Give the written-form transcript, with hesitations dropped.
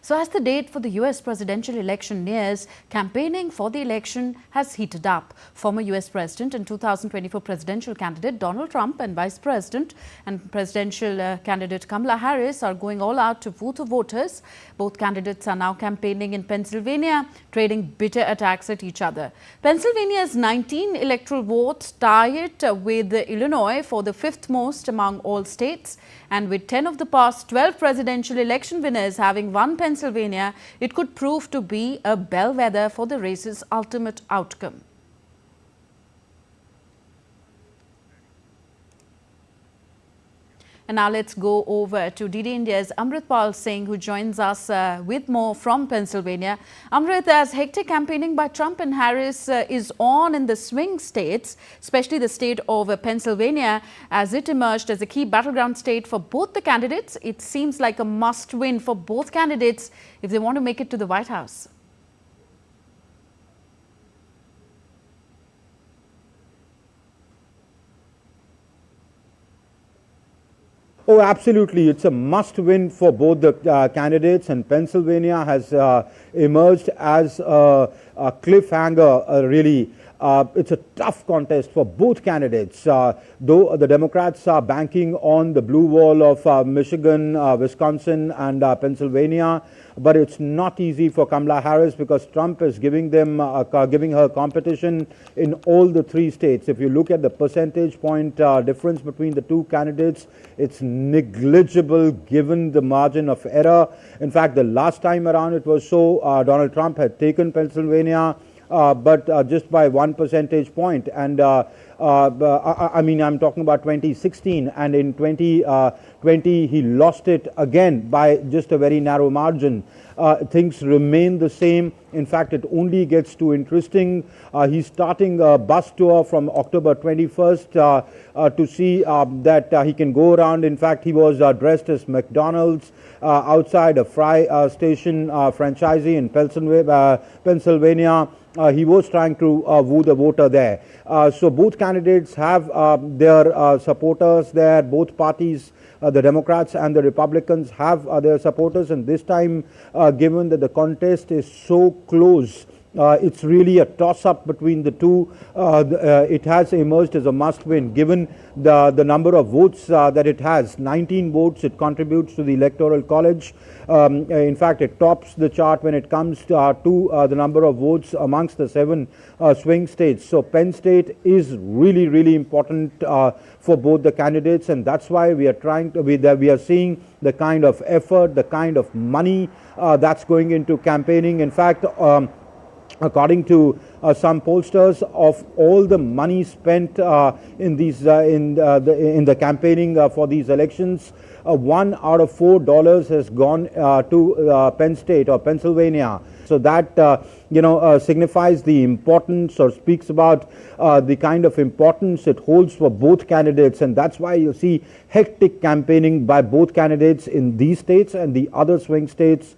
So as the date for the US presidential election nears, campaigning for the election has heated up. Former US President and 2024 presidential candidate Donald Trump and Vice President and presidential candidate Kamala Harris are going all out to woo the voters. Both candidates are now campaigning in Pennsylvania, trading bitter attacks at each other. Pennsylvania's 19 electoral votes tie it with Illinois for the fifth most among all states. And with 10 of the past 12 presidential election winners having won Pennsylvania, it could prove to be a bellwether for the race's ultimate outcome. And now let's go over to DD India's Amritpal Singh, who joins us with more from Pennsylvania. Amrit, as hectic campaigning by Trump and Harris is on in the swing states, especially the state of Pennsylvania, as it emerged as a key battleground state for both the candidates, it seems like a must-win for both candidates if they want to make it to the White House. Oh, absolutely. It's a must-win for both the candidates, and Pennsylvania has emerged as a cliffhanger, really. It's a tough contest for both candidates, though the Democrats are banking on the blue wall of Michigan, Wisconsin and Pennsylvania. But it's not easy for Kamala Harris because Trump is giving her competition in all the three states. If you look at the percentage point difference between the two candidates, it's negligible given the margin of error. In fact, the last time around it was so Donald Trump had taken Pennsylvania, but just by 1 percentage point. And I mean, I'm talking about 2016, and in 2020 he lost it again by just a very narrow margin. Things remain the same. In fact, it only gets too interesting. He's starting a bus tour from October 21st to see that he can go around. In fact, he was dressed as McDonald's outside a fry station franchisee in Pennsylvania. He was trying to woo the voter there. So both candidates have their supporters there. Both parties, the Democrats and the Republicans, have their supporters. And this time, given that the contest is so close, it's really a toss-up between the two. It has emerged as a must-win given the number of votes that it has. 19 votes it contributes to the Electoral College. In fact, it tops the chart when it comes to the number of votes amongst the 7 swing states. So Penn State is really, really important for both the candidates, and that's why we are seeing the kind of effort, the kind of money that's going into campaigning. In fact, according to some pollsters, of all the money spent in the campaigning for these elections, $1 out of $4 has gone to Penn State or Pennsylvania. So that signifies the importance, or speaks about the kind of importance it holds for both candidates, and that's why you see hectic campaigning by both candidates in these states and the other swing states